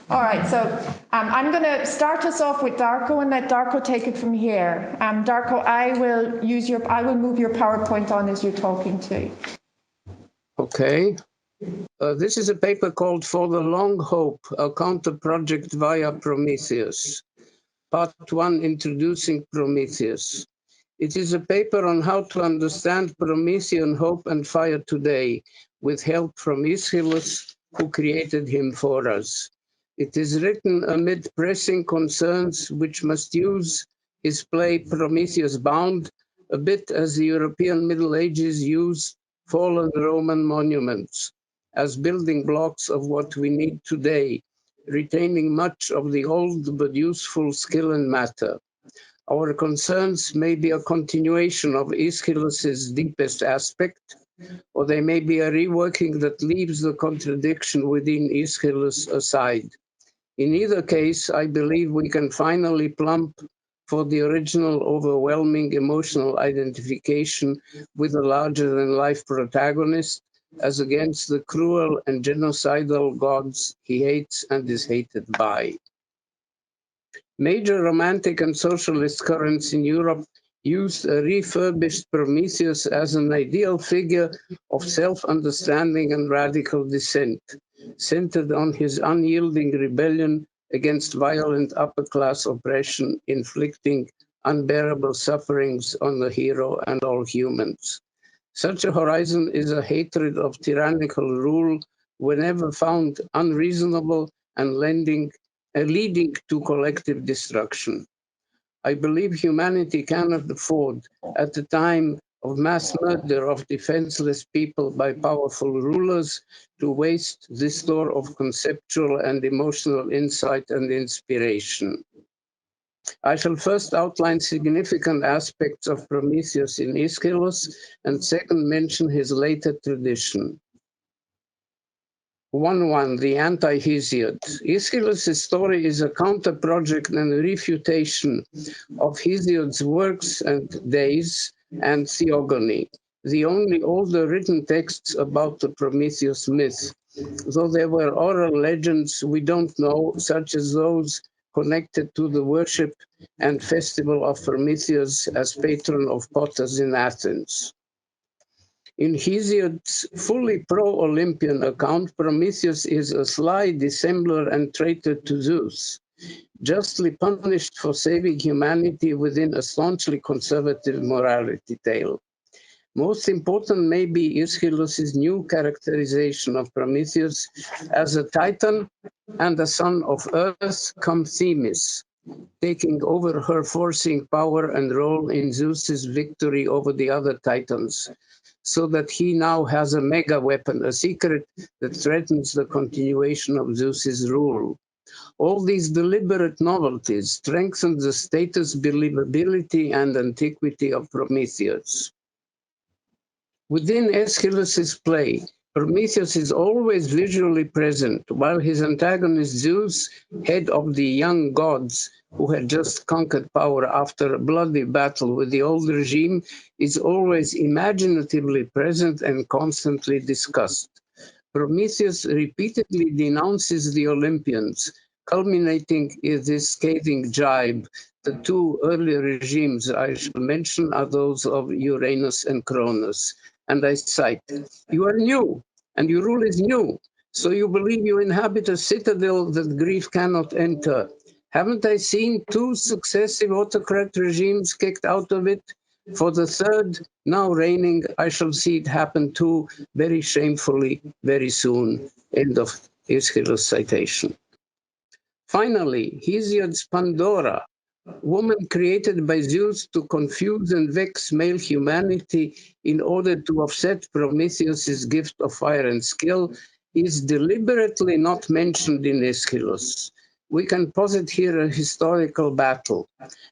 All right, so I'm going to start us off with Darko and let Darko take it from here. Darko, I will move your PowerPoint on as you're talking to. Okay. This is a paper called For the Long Hope, a counter project via Prometheus. Part 1, Introducing Prometheus. It is a paper on how to understand Promethean hope and fire today, with help from Aeschylus, who created him for us. It is written amid pressing concerns which must use his play Prometheus Bound, a bit as the European Middle Ages used fallen Roman monuments as building blocks of what we need today, retaining much of the old but useful skill and matter. Our concerns may be a continuation of Aeschylus's deepest aspect, or they may be a reworking that leaves the contradiction within Aeschylus aside. In either case, I believe we can finally plump for the original overwhelming emotional identification with a larger-than-life protagonist, as against the cruel and genocidal gods he hates and is hated by. Major romantic and socialist currents in Europe used a refurbished Prometheus as an ideal figure of self-understanding and radical dissent, centered on his unyielding rebellion against violent upper-class oppression, inflicting unbearable sufferings on the hero and all humans. Such a horizon is a hatred of tyrannical rule whenever found unreasonable and leading to collective destruction. I believe humanity cannot afford, at the time of mass murder of defenseless people by powerful rulers, to waste this store of conceptual and emotional insight and inspiration. I shall first outline significant aspects of Prometheus in Aeschylus, and second mention his later tradition. 1.1. The Anti-Hesiod. Aeschylus' story is a counter-project and a refutation of Hesiod's works and days and theogony, the only older written texts about the Prometheus myth, though there were oral legends we don't know, such as those connected to the worship and festival of Prometheus as patron of potters in Athens. In Hesiod's fully pro-Olympian account, Prometheus is a sly dissembler and traitor to Zeus, justly punished for saving humanity within a staunchly conservative morality tale. Most important may be Aeschylus' new characterization of Prometheus as a Titan and a son of Earth come Themis, taking over her forcing power and role in Zeus's victory over the other Titans, so that he now has a mega weapon, a secret that threatens the continuation of Zeus's rule. All these deliberate novelties strengthen the status, believability, and antiquity of Prometheus. Within Aeschylus' play, Prometheus is always visually present, while his antagonist Zeus, head of the young gods who had just conquered power after a bloody battle with the old regime, is always imaginatively present and constantly discussed. Prometheus repeatedly denounces the Olympians, culminating in this scathing jibe. The two earlier regimes I shall mention are those of Uranus and Cronus. And I cite, "You are new, and your rule is new, so you believe you inhabit a citadel that grief cannot enter. Haven't I seen two successive autocrat regimes kicked out of it? For the third, now reigning, I shall see it happen too, very shamefully, very soon." End of Aeschylus citation. Finally, Hesiod's Pandora, woman created by Zeus to confuse and vex male humanity in order to offset Prometheus' gift of fire and skill, is deliberately not mentioned in Aeschylus. We can posit here a historical battle.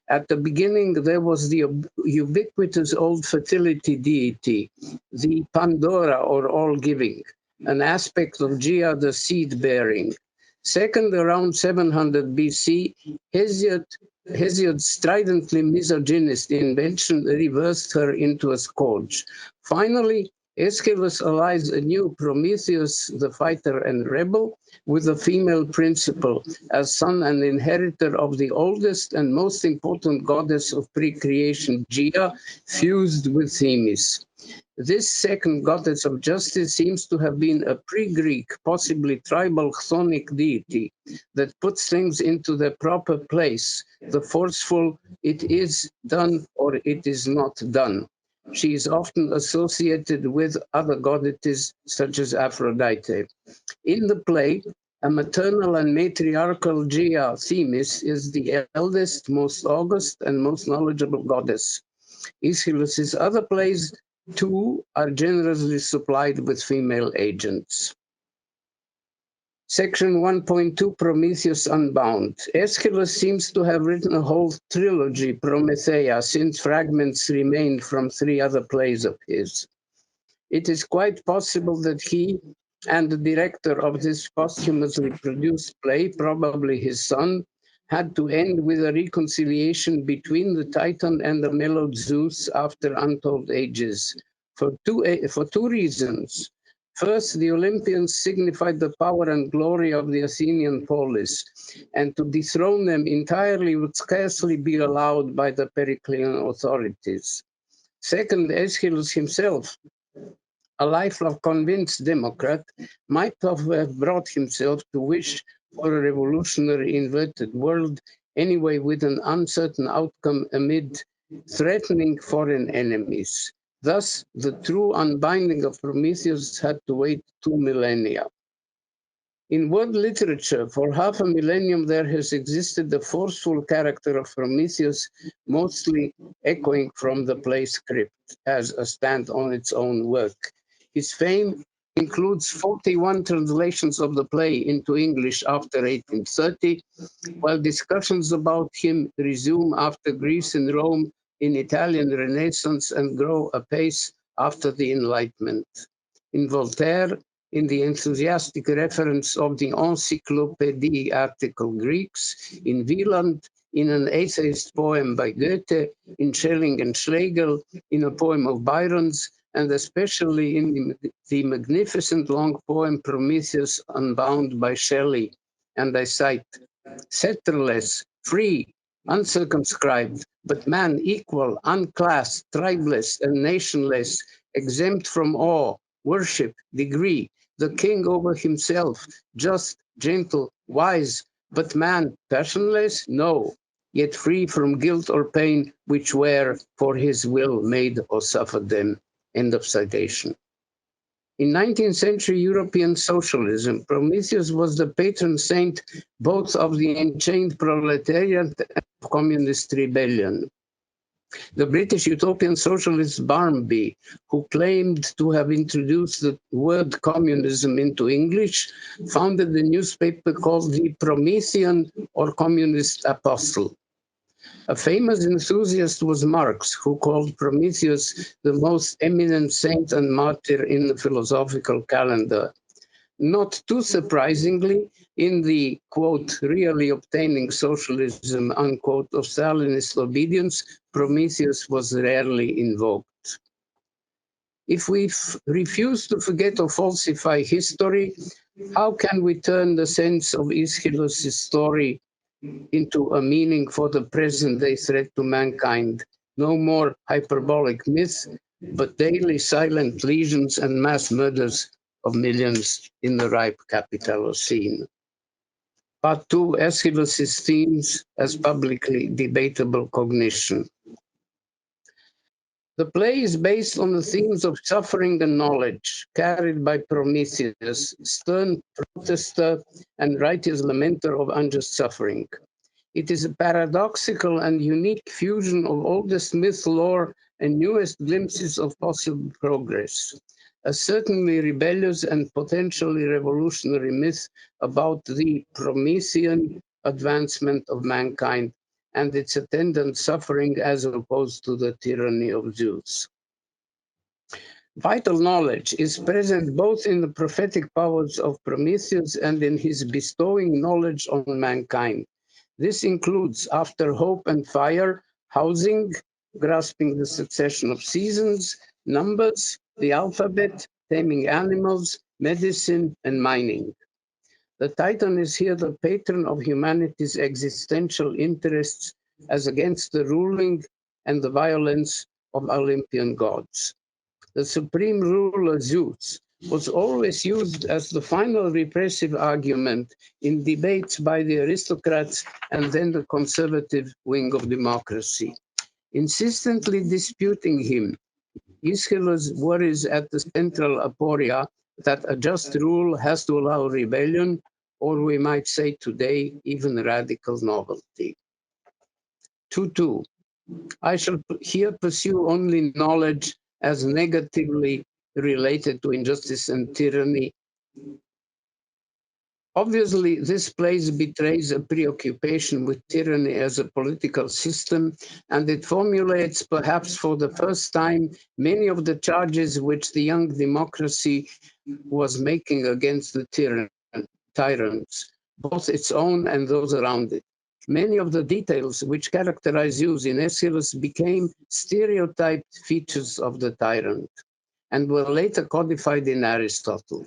At the beginning, there was the ubiquitous old fertility deity, the Pandora, or all-giving, an aspect of Gaia, the seed-bearing. Second, around 700 BC, Hesiod's stridently misogynist invention reversed her into a scourge. Finally, Aeschylus allies a new Prometheus, the fighter and rebel, with a female principal, as son and inheritor of the oldest and most important goddess of pre-creation, Gaia, fused with Themis. This second goddess of justice seems to have been a pre-Greek, possibly tribal chthonic deity that puts things into their proper place, the forceful, it is done or it is not done. She is often associated with other goddesses such as Aphrodite. In the play, a maternal and matriarchal Gaia, Themis, is the eldest, most august, and most knowledgeable goddess. Aeschylus's other plays, too, are generously supplied with female agents. Section 1.2, Prometheus Unbound. Aeschylus seems to have written a whole trilogy, Prometheia, since fragments remain from 3 other plays of his. It is quite possible that he and the director of this posthumously produced play, probably his son, had to end with a reconciliation between the Titan and the mellowed Zeus after untold ages, for two reasons. First, the Olympians signified the power and glory of the Athenian polis, and to dethrone them entirely would scarcely be allowed by the Periclean authorities. Second, Aeschylus himself, a lifelong convinced democrat, might have brought himself to wish for a revolutionary inverted world, anyway with an uncertain outcome amid threatening foreign enemies. Thus, the true unbinding of Prometheus had to wait 2 millennia. In world literature, for half a millennium, there has existed the forceful character of Prometheus, mostly echoing from the play script as a stand on its own work. His fame includes 41 translations of the play into English after 1830, while discussions about him resume after Greece and Rome in Italian Renaissance and grow apace after the Enlightenment. In Voltaire, in the enthusiastic reference of the Encyclopédie article Greeks, in Wieland, in an atheist poem by Goethe, in Schelling and Schlegel, in a poem of Byron's, and especially in the magnificent long poem Prometheus Unbound by Shelley. And I cite, "Setterless, free, uncircumscribed, but man equal, unclassed, tribeless, and nationless, exempt from awe, worship, degree, the king over himself, just, gentle, wise, but man passionless? No, yet free from guilt or pain, which were for his will made or suffered them." End of citation. In 19th century European socialism, Prometheus was the patron saint both of the enchained proletariat and of communist rebellion. The British utopian socialist Barmby, who claimed to have introduced the word communism into English, founded a newspaper called the Promethean or Communist Apostle. A famous enthusiast was Marx, who called Prometheus the most eminent saint and martyr in the philosophical calendar. Not too surprisingly, in the, quote, really obtaining socialism, unquote, of Stalinist obedience, Prometheus was rarely invoked. If we refuse to forget or falsify history, how can we turn the sense of Aeschylus' story into a meaning for the present-day threat to mankind? No more hyperbolic myths, but daily silent lesions and mass murders of millions in the ripe capital scene. Part 2, Aeschylus' themes as publicly debatable cognition. The play is based on the themes of suffering and knowledge, carried by Prometheus, stern protester and righteous lamenter of unjust suffering. It is a paradoxical and unique fusion of oldest myth lore and newest glimpses of possible progress. A certainly rebellious and potentially revolutionary myth about the Promethean advancement of mankind and its attendant suffering as opposed to the tyranny of Zeus. Vital knowledge is present both in the prophetic powers of Prometheus and in his bestowing knowledge on mankind. This includes, after hope and fire, housing, grasping the succession of seasons, numbers, the alphabet, taming animals, medicine, and mining. The Titan is here the patron of humanity's existential interests as against the ruling and the violence of Olympian gods. The supreme ruler Zeus was always used as the final repressive argument in debates by the aristocrats and then the conservative wing of democracy. Insistently disputing him, Aeschylus worries at the central aporia that a just rule has to allow rebellion, or we might say today, even radical novelty. 2.2. I shall here pursue only knowledge as negatively related to injustice and tyranny. Obviously, this place betrays a preoccupation with tyranny as a political system, and it formulates, perhaps for the first time, many of the charges which the young democracy was making against the tyrants, both its own and those around it. Many of the details which characterize Zeus in Aeschylus became stereotyped features of the tyrant and were later codified in Aristotle.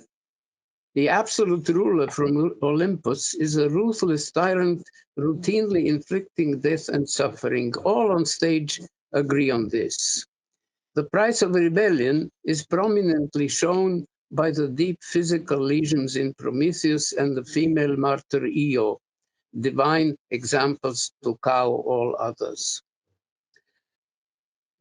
The absolute ruler from Olympus is a ruthless tyrant routinely inflicting death and suffering. All on stage agree on this. The price of rebellion is prominently shown by the deep physical lesions in Prometheus and the female martyr Io, divine examples to cow all others.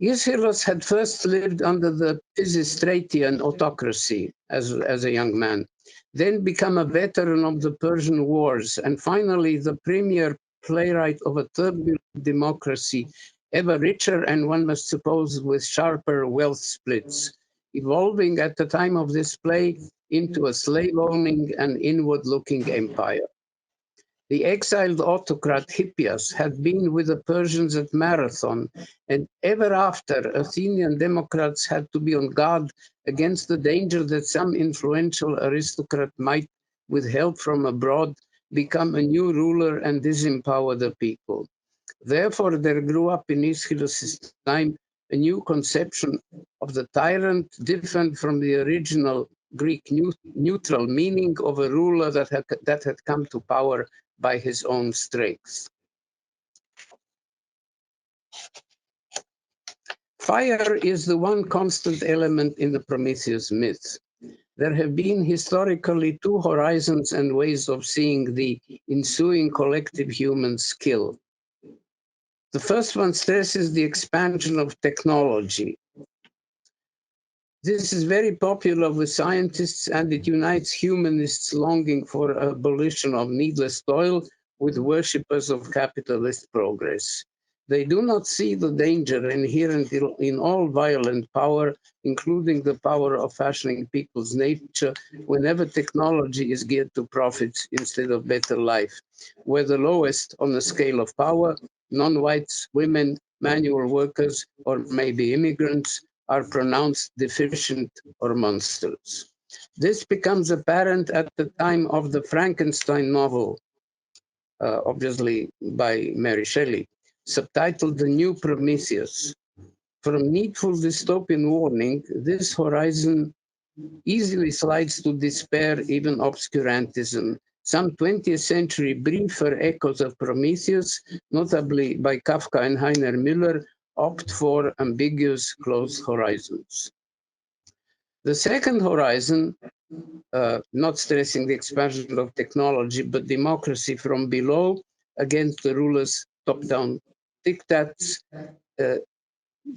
Aeschylus had first lived under the Pisistratian autocracy as a young man, then become a veteran of the Persian Wars, and finally the premier playwright of a turbulent democracy, ever richer and one must suppose with sharper wealth splits, evolving at the time of this play into a slave-owning and inward-looking empire. The exiled autocrat Hippias had been with the Persians at Marathon, and ever after, Athenian democrats had to be on guard against the danger that some influential aristocrat might, with help from abroad, become a new ruler and disempower the people. Therefore, there grew up in Aeschylus' time a new conception of the tyrant, different from the original Greek neutral meaning of a ruler that had come to power by his own strength. Fire is the one constant element in the Prometheus myth. There have been historically two horizons and ways of seeing the ensuing collective human skill. The first one stresses the expansion of technology. This is very popular with scientists, and it unites humanists longing for abolition of needless toil with worshippers of capitalist progress. They do not see the danger inherent in all violent power, including the power of fashioning people's nature whenever technology is geared to profits instead of better life, where the lowest on the scale of power, non-whites, women, manual workers, or maybe immigrants, are pronounced deficient or monsters. This becomes apparent at the time of the Frankenstein novel, obviously by Mary Shelley, subtitled The New Prometheus. From needful dystopian warning, this horizon easily slides to despair, even obscurantism. Some 20th century briefer echoes of Prometheus, notably by Kafka and Heiner Müller, opt for ambiguous closed horizons. The second horizon, not stressing the expansion of technology, but democracy from below against the ruler's top-down diktats.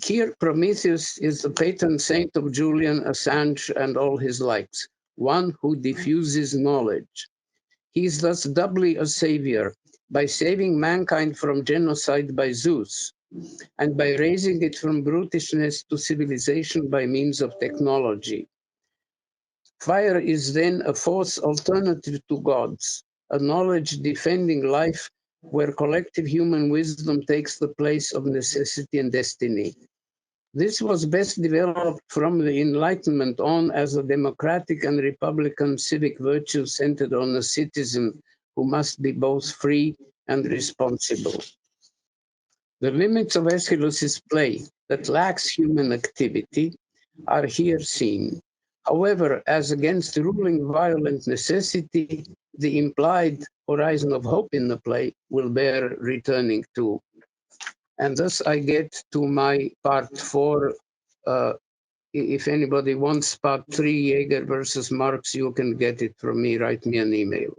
Here, Prometheus is the patron saint of Julian Assange and all his likes, one who diffuses knowledge. He is thus doubly a savior by saving mankind from genocide by Zeus, and by raising it from brutishness to civilization by means of technology. Fire is then a fourth alternative to gods, a knowledge defending life where collective human wisdom takes the place of necessity and destiny. This was best developed from the Enlightenment on as a democratic and republican civic virtue centered on a citizen who must be both free and responsible. The limits of Aeschylus' play that lacks human activity are here seen. However, as against ruling violent necessity, the implied horizon of hope in the play will bear returning to. And thus I get to my part 4. If anybody wants part 3, Jaeger versus Marx, you can get it from me. Write me an email.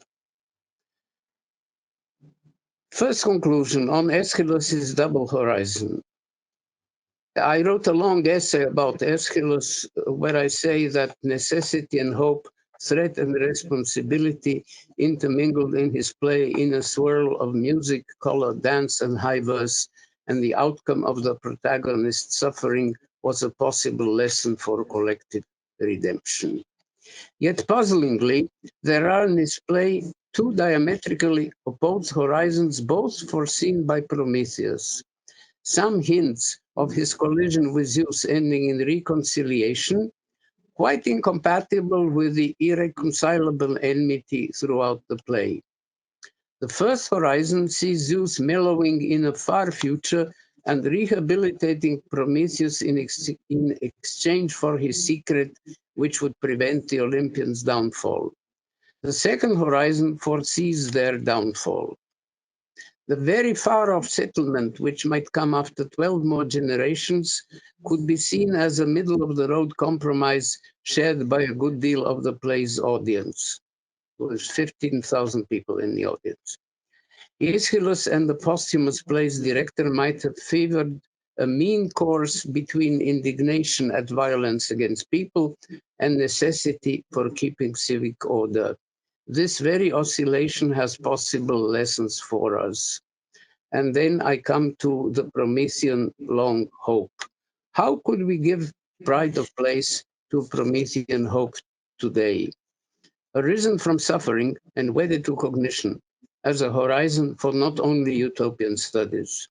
First conclusion on Aeschylus' double horizon. I wrote a long essay about Aeschylus where I say that necessity and hope, threat and responsibility intermingled in his play in a swirl of music, color, dance, and high verse, and the outcome of the protagonist's suffering was a possible lesson for collective redemption. Yet puzzlingly, there are in this play two diametrically opposed horizons, both foreseen by Prometheus. Some hints of his collision with Zeus ending in reconciliation, quite incompatible with the irreconcilable enmity throughout the play. The first horizon sees Zeus mellowing in a far future and rehabilitating Prometheus in exchange for his secret, which would prevent the Olympians' downfall. The second horizon foresees their downfall. The very far-off settlement, which might come after 12 more generations, could be seen as a middle-of-the-road compromise shared by a good deal of the play's audience. There's 15,000 people in the audience. Aeschylus and the posthumous play's director might have favored a mean course between indignation at violence against people and necessity for keeping civic order. This very oscillation has possible lessons for us. And then I come to the Promethean long hope. How could we give pride of place to Promethean hope today? Arisen from suffering and wedded to cognition as a horizon for not only utopian studies.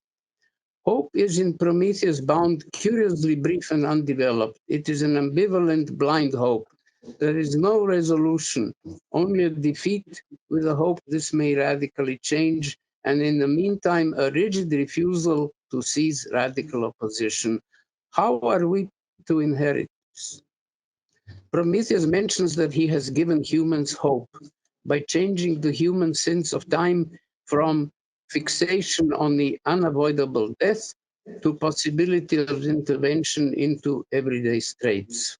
Hope is in Prometheus bound curiously brief and undeveloped. It is an ambivalent blind hope. There is no resolution, only a defeat with a hope this may radically change, and in the meantime, a rigid refusal to seize radical opposition. How are we to inherit this? Prometheus mentions that he has given humans hope by changing the human sense of time from fixation on the unavoidable death to possibility of intervention into everyday straits.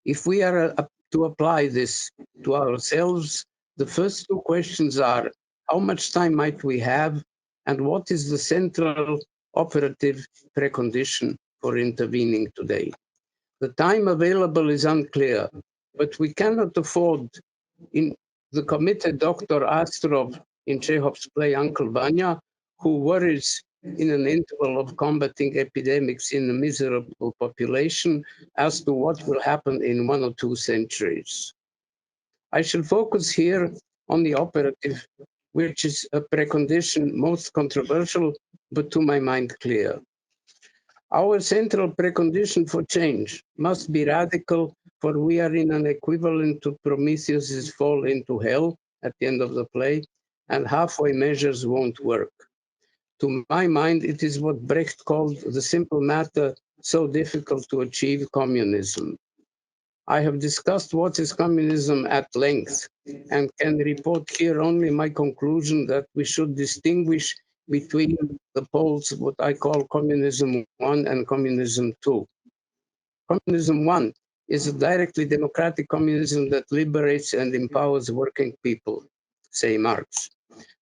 If we are to apply this to ourselves, the first two questions are, how much time might we have, and what is the central operative precondition for intervening today? The time available is unclear, but we cannot afford, in the committed Dr. Astrov in Chekhov's play Uncle Vanya, who worries in an interval of combating epidemics in a miserable population as to what will happen in 1 or 2 centuries. I shall focus here on the operative, which is a precondition most controversial, but to my mind clear. Our central precondition for change must be radical, for we are in an equivalent to Prometheus's fall into hell at the end of the play, and halfway measures won't work. To my mind, it is what Brecht called the simple matter so difficult to achieve, communism. I have discussed what is communism at length and can report here only my conclusion that we should distinguish between the poles, what I call communism 1 and communism 2. Communism 1 is a directly democratic communism that liberates and empowers working people, say Marx.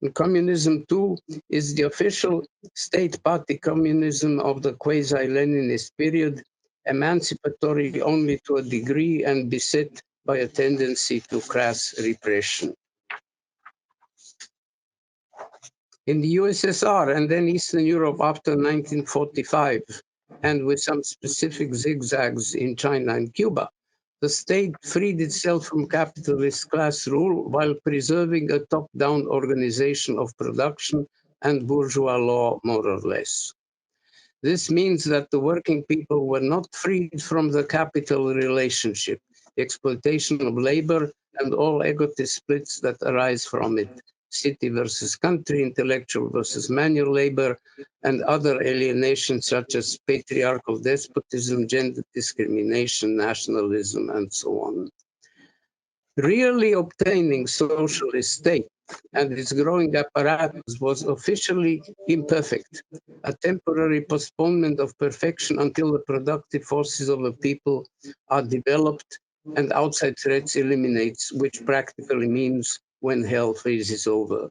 And communism 2 is the official state party communism of the quasi-Leninist period, emancipatory only to a degree and beset by a tendency to crass repression. In the USSR and then Eastern Europe after 1945, and with some specific zigzags in China and Cuba, the state freed itself from capitalist class rule while preserving a top-down organization of production and bourgeois law, more or less. This means that the working people were not freed from the capital relationship, the exploitation of labor, and all egotist splits that arise from it. city versus country, intellectual versus manual labor, and other alienations such as patriarchal despotism, gender discrimination, nationalism, and so on. Really obtaining socialist state and its growing apparatus was officially imperfect, a temporary postponement of perfection until the productive forces of a people are developed and outside threats eliminates, which practically means when hell freezes over.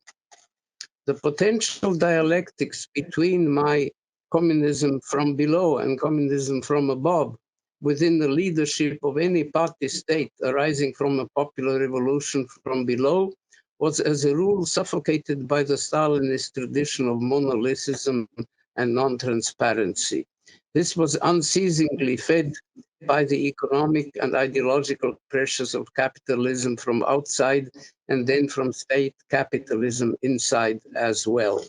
The potential dialectics between my communism from below and communism from above within the leadership of any party state arising from a popular revolution from below was as a rule suffocated by the Stalinist tradition of monolithism and non-transparency. This was unceasingly fed by the economic and ideological pressures of capitalism from outside and then from state capitalism inside as well.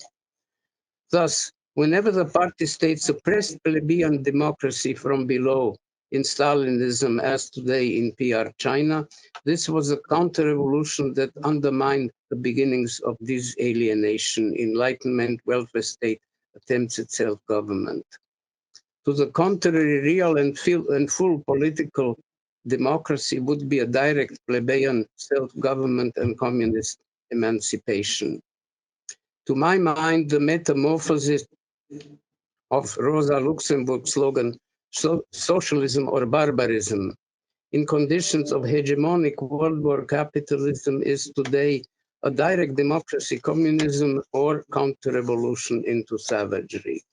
Thus, whenever the party state suppressed plebeian democracy from below in Stalinism as today in PR China, this was a counter-revolution that undermined the beginnings of this alienation, enlightenment, welfare state, attempts at self-government. To the contrary, real and full political democracy would be a direct plebeian self-government and communist emancipation. To my mind, the metamorphosis of Rosa Luxemburg's slogan, socialism or barbarism, in conditions of hegemonic world war capitalism is today a direct democracy, communism, or counter-revolution into savagery.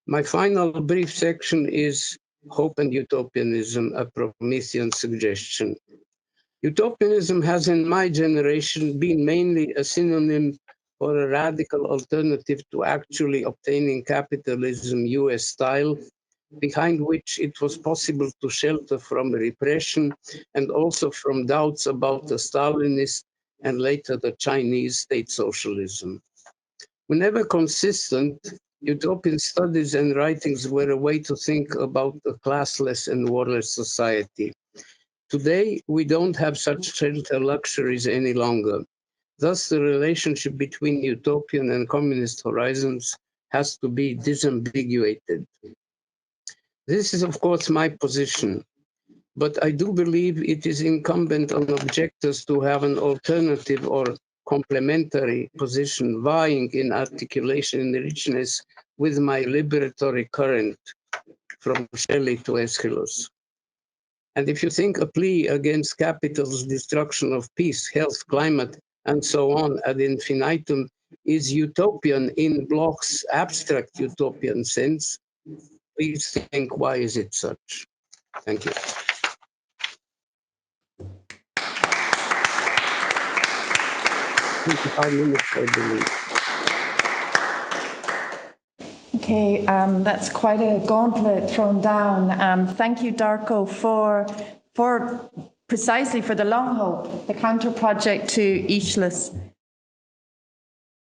My final brief section is Hope and Utopianism, a Promethean suggestion. Utopianism has in my generation been mainly a synonym for a radical alternative to actually obtaining capitalism US style, behind which it was possible to shelter from repression and also from doubts about the Stalinist and later the Chinese state socialism. Whenever consistent, utopian studies and writings were a way to think about a classless and warless society. Today, we don't have such shelter luxuries any longer. Thus, the relationship between utopian and communist horizons has to be disambiguated. This is, of course, my position, but I do believe it is incumbent on objectors to have an alternative or complementary position vying in articulation and richness with my liberatory current from Shelley to Aeschylus. And if you think a plea against capital's destruction of peace, health, climate, and so on ad infinitum is utopian in Bloch's abstract utopian sense, please think, why is it such? Thank you. 25 minutes, I believe. Okay, that's quite a gauntlet thrown down. Thank you, Darko, for precisely for the long hope, the counter project to Aeschylus.